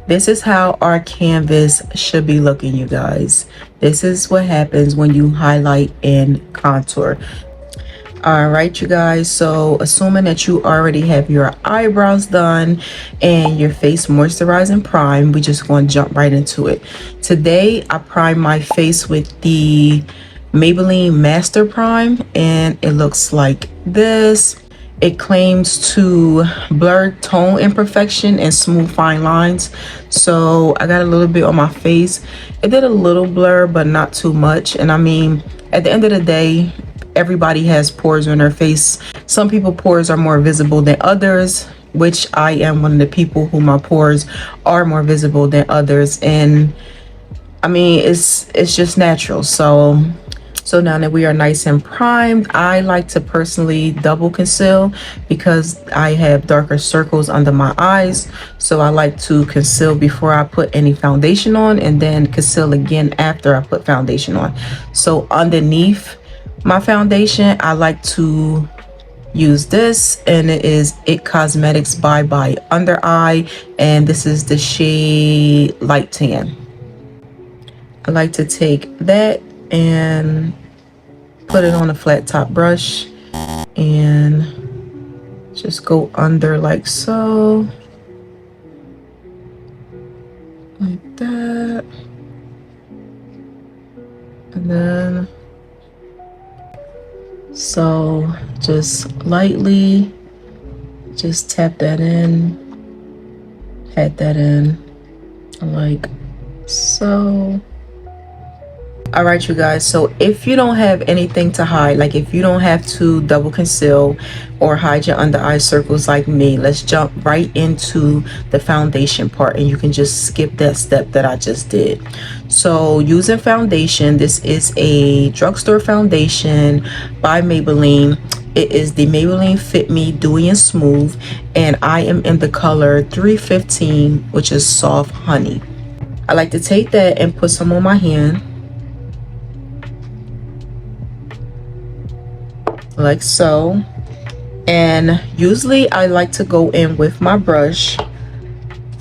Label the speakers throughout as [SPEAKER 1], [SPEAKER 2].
[SPEAKER 1] This is how our canvas should be looking, you guys. This is what happens when you highlight and contour. All right, you guys, so assuming that you already have your eyebrows done and your face moisturized and primed, we're just going to jump right into it. Today I prime my face with the Maybelline Master Prime, and it looks like this. It claims to blur tone imperfection and smooth fine lines. So I got a little bit on my face. It did a little blur, but not too much. And I mean, at the end of the day, everybody has pores on their face. Some people pores are more visible than others, which I am one of the people who my pores are more visible than others. And I mean, it's just natural. So now that we are nice and primed, I like to personally double conceal because I have darker circles under my eyes. So I like to conceal before I put any foundation on, and then conceal again after I put foundation on. So underneath my foundation, I like to use this, and it is It Cosmetics by Under Eye, and this is the shade Light Tan. I like to take that and put it on a flat top brush and just go under like so, like that, and then so just lightly just tap that in, pat that in like so. All right, you guys, so if you don't have anything to hide, like if you don't have to double conceal or hide your under eye circles like me, let's jump right into the foundation part, and you can just skip that step that I just did. So using foundation, this is a drugstore foundation by Maybelline. It is the Maybelline Fit Me Dewy and Smooth, and I am in the color 315, which is Soft Honey. I like to take that and put some on my hand like so. And usually I like to go in with my brush,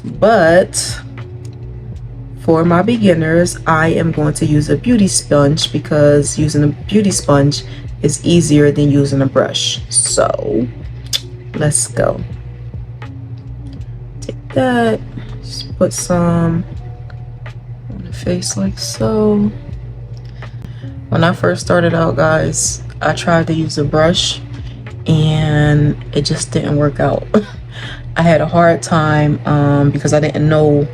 [SPEAKER 1] but for my beginners I am going to use a beauty sponge because using a beauty sponge is easier than using a brush. So let's go. Take that, just put some on the face like so. When I first started out, guys, I tried to use a brush and it just didn't work out. I had a hard time because I didn't know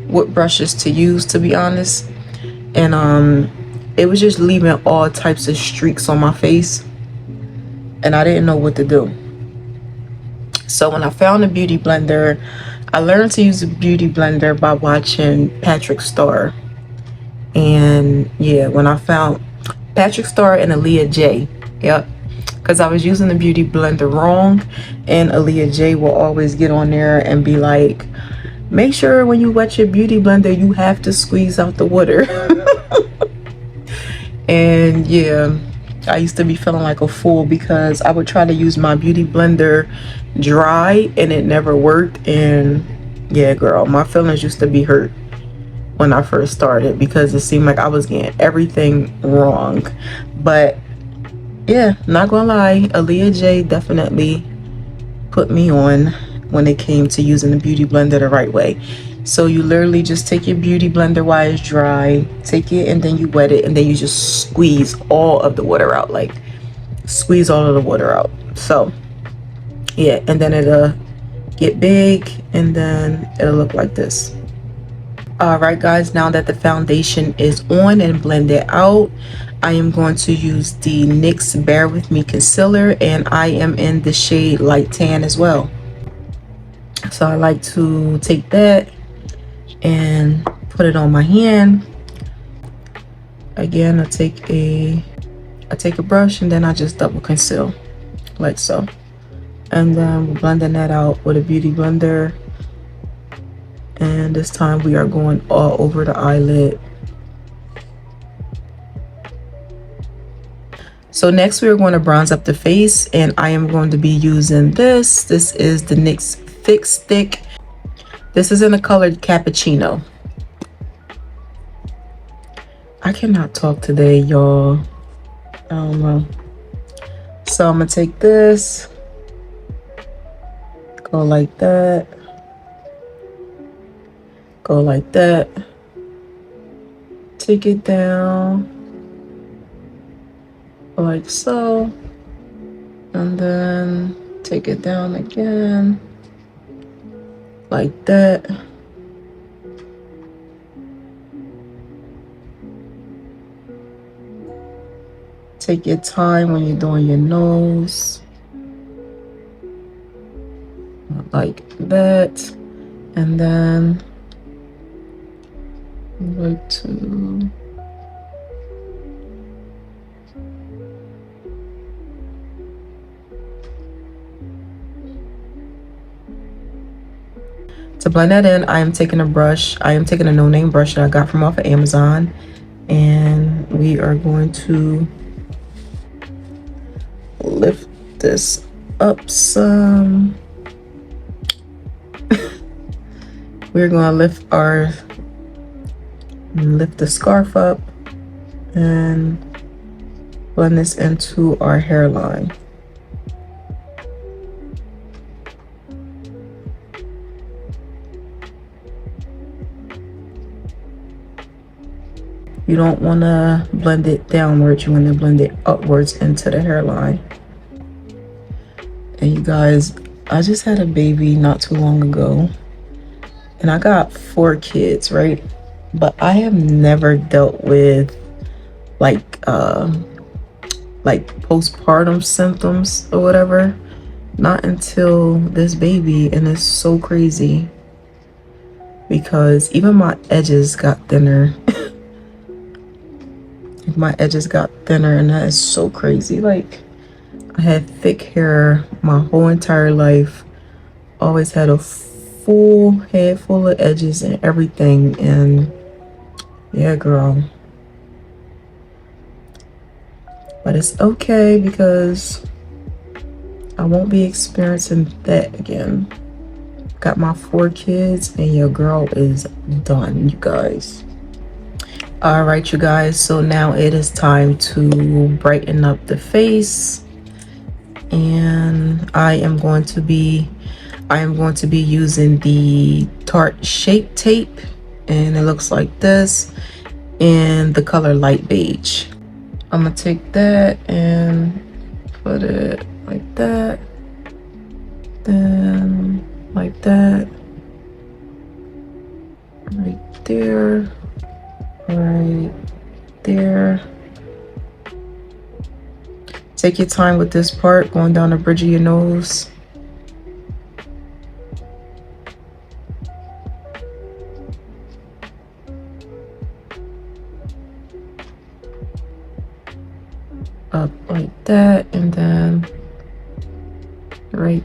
[SPEAKER 1] what brushes to use, to be honest. And it was just leaving all types of streaks on my face, and I didn't know what to do. So when I found a beauty blender, I learned to use a beauty blender by watching Patrick Starr. And yeah, when I found Patrick Starr and Aaliyah J. Yep, because I was using the beauty blender wrong, and Aaliyah J will always get on there and be like, make sure when you wet your beauty blender you have to squeeze out the water. And yeah, I used to be feeling like a fool because I would try to use my beauty blender dry and it never worked. And yeah, girl, my feelings used to be hurt when I first started because it seemed like I was getting everything wrong. But yeah, not gonna lie, Aaliyah J definitely put me on when it came to using the beauty blender the right way. So you literally just take your beauty blender while it's dry, take it and then you wet it, and then you just squeeze all of the water out, like squeeze all of the water out. So yeah, and then it'll get big and then it'll look like this. All right, guys, now that the foundation is on and blended out, I am going to use the NYX Bear With Me concealer, and I am in the shade Light Tan as well. So I like to take that and put it on my hand. Again, I take a brush and then I just double conceal like so, and then we're blending that out with a beauty blender. And this time we are going all over the eyelid. So next we are going to bronze up the face, and I am going to be using this. This is the NYX Fix Stick This is in the color cappuccino. I cannot talk today, y'all. I don't know. So I'm gonna take this, go like that, go like that, take it down like so, and then take it down again like that. Take your time when you're doing your nose, like that, and then like to blend that in. I am taking a brush. I am taking a no-name brush that I got from off of Amazon, and we are going to lift this up some. We're going to lift the scarf up and blend this into our hairline. You don't want to blend it downwards, you want to blend it upwards into the hairline. And you guys, I just had a baby not too long ago, and I got 4 kids, right? But I have never dealt with like postpartum symptoms or whatever, not until this baby. And it's so crazy because even my edges got thinner. My edges got thinner, and that is so crazy. Like, I had thick hair my whole entire life, always had a full head full of edges and everything, and yeah, girl. But it's okay because I won't be experiencing that again. Got my 4 kids, and your girl is done, you guys. All right, you guys, so now it is time to brighten up the face, and I am going to be using the Tarte Shape Tape, and it looks like this in the color light beige. I'm gonna take that and put it like that, then like that, right there, right there. Take your time with this part, going down the bridge of your nose. Up like that, and then right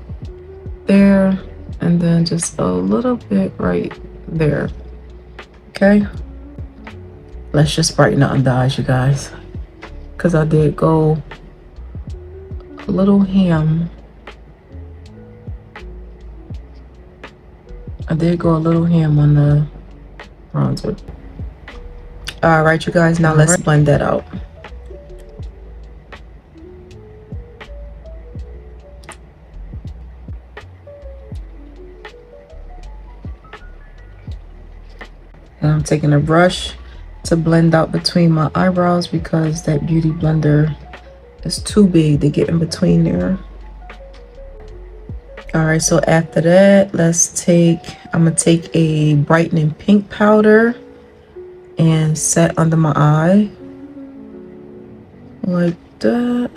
[SPEAKER 1] there, and then just a little bit right there. Okay, let's just brighten up the eyes, you guys, because I did go a little ham. On the bronzer. All right, you guys, now let's blend that out. And I'm taking a brush to blend out between my eyebrows because that beauty blender is too big to get in between there. All right, so after that, I'm gonna take a brightening pink powder and set under my eye like that.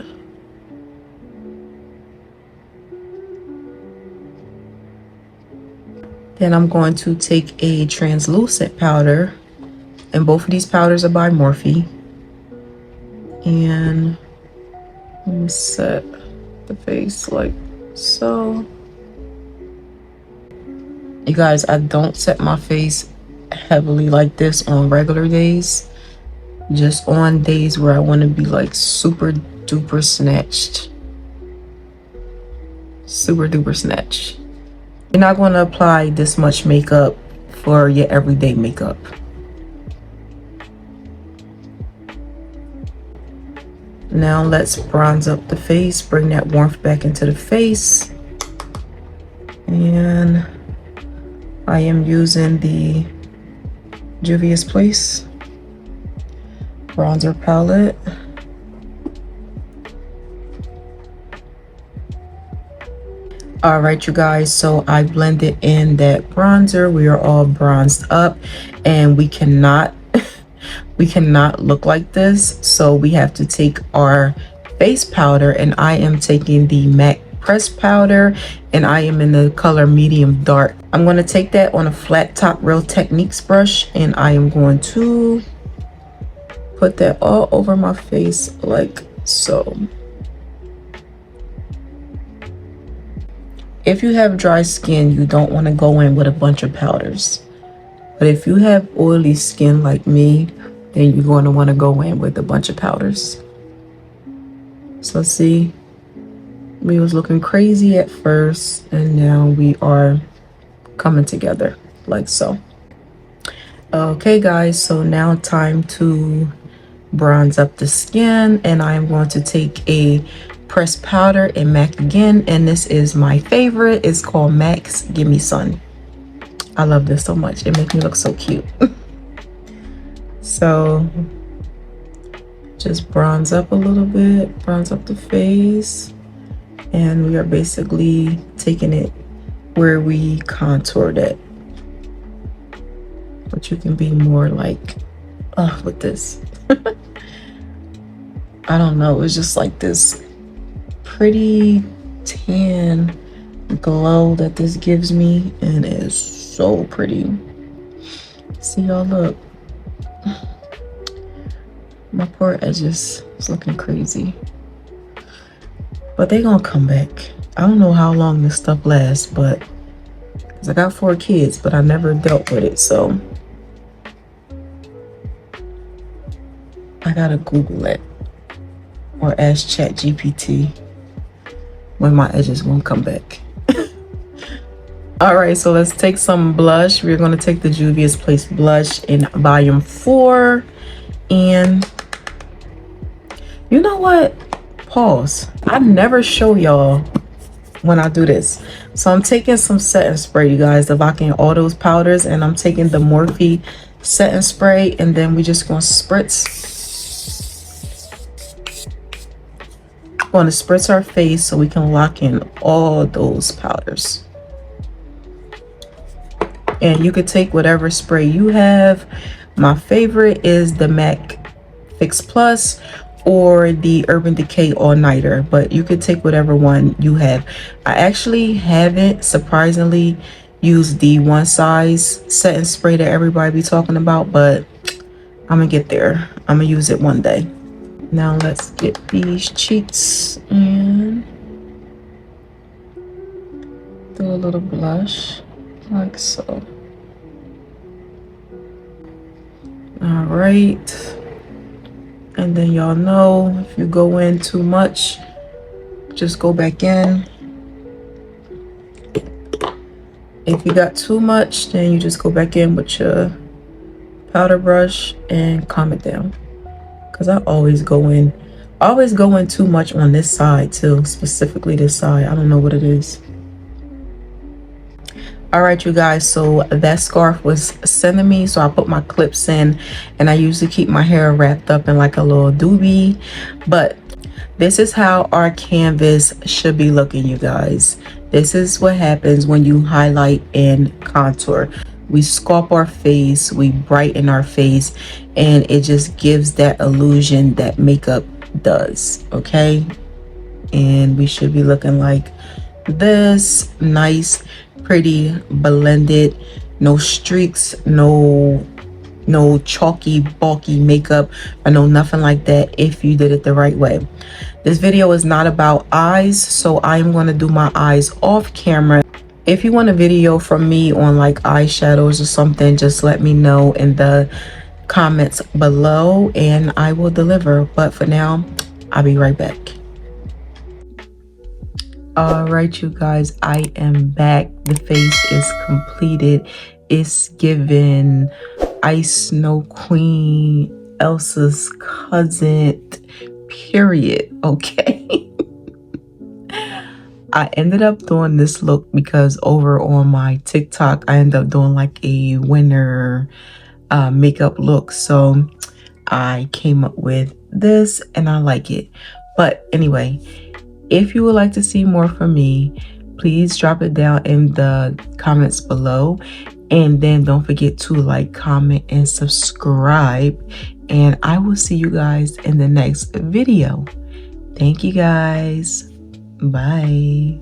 [SPEAKER 1] Then I'm going to take a translucent powder, and both of these powders are by Morphe. And let me set the face like so. You guys, I don't set my face heavily like this on regular days. Just on days where I want to be like super duper snatched. Super duper snatched. You're not going to apply this much makeup for your everyday makeup. Now let's bronze up the face, bring that warmth back into the face. And I am using the Juvia's Place bronzer palette. All right, you guys, so I blended in that bronzer. We are all bronzed up, and we cannot look like this, so we have to take our face powder, and I am taking the MAC press powder, and I am in the color medium dark. I'm going to take that on a flat top Real Techniques brush, and I am going to put that all over my face like so. If you have dry skin, you don't want to go in with a bunch of powders, but if you have oily skin like me, then you're going to want to go in with a bunch of powders. So see, we was looking crazy at first, and now we are coming together like so. Okay guys, so now time to bronze up the skin, and I am going to take a pressed powder in MAC again, and this is my favorite. It's called MAC's Gimme Sun. I love this so much. It makes me look so cute. So just bronze up a little bit, bronze up the face, and we are basically taking it where we contoured it. But you can be more like with this. I don't know, it's just like this pretty tan glow that this gives me, and it is so pretty. See y'all, look. My poor edges is looking crazy, but they gonna come back. I don't know how long this stuff lasts, but cause I got 4 kids, but I never dealt with it, so I gotta Google it or ask ChatGPT when my edges won't come back. All right, so let's take some blush. We're gonna take the Juvia's Place blush in volume 4, and you know what? Pause. I never show y'all when I do this. So I'm taking some setting spray, you guys, the Locking all those powders, and I'm taking the Morphe setting spray, and then we just gonna spritz. Going to spritz our face so we can lock in all those powders. And you could take whatever spray you have. My favorite is the MAC Fix Plus or the Urban Decay All Nighter, but you could take whatever one you have. I actually haven't, surprisingly, used the One Size setting spray that everybody be talking about, but I'm gonna get there. I'm gonna use it one day. Now let's get these cheeks and do a little blush like so. All right, and then y'all know if you go in too much, just go back in. If you got too much, then you just go back in with your powder brush and calm it down. Cause I always go in too much on this side too, specifically this side. I don't know what it is. All right, you guys, so that scarf was sending me, so I put my clips in, and I usually keep my hair wrapped up in like a little doobie, but this is how our canvas should be looking, you guys. This is what happens when you highlight and contour. We sculpt our face, we brighten our face, and it just gives that illusion that makeup does, okay? And we should be looking like this, nice, pretty, blended, no streaks, no chalky, bulky makeup, or no nothing like that if you did it the right way. This video is not about eyes, so I'm going to do my eyes off camera. If you want a video from me on like eyeshadows or something, just let me know in the comments below and I will deliver. But for now, I'll be right back. All right, you guys, I am back. The face is completed. It's given Ice Snow Queen, Elsa's cousin, period. Okay. I ended up doing this look because over on my TikTok, I ended up doing like a winter makeup look. So I came up with this and I like it. But anyway, if you would like to see more from me, please drop it down in the comments below. And then don't forget to like, comment, and subscribe. And I will see you guys in the next video. Thank you guys. Bye.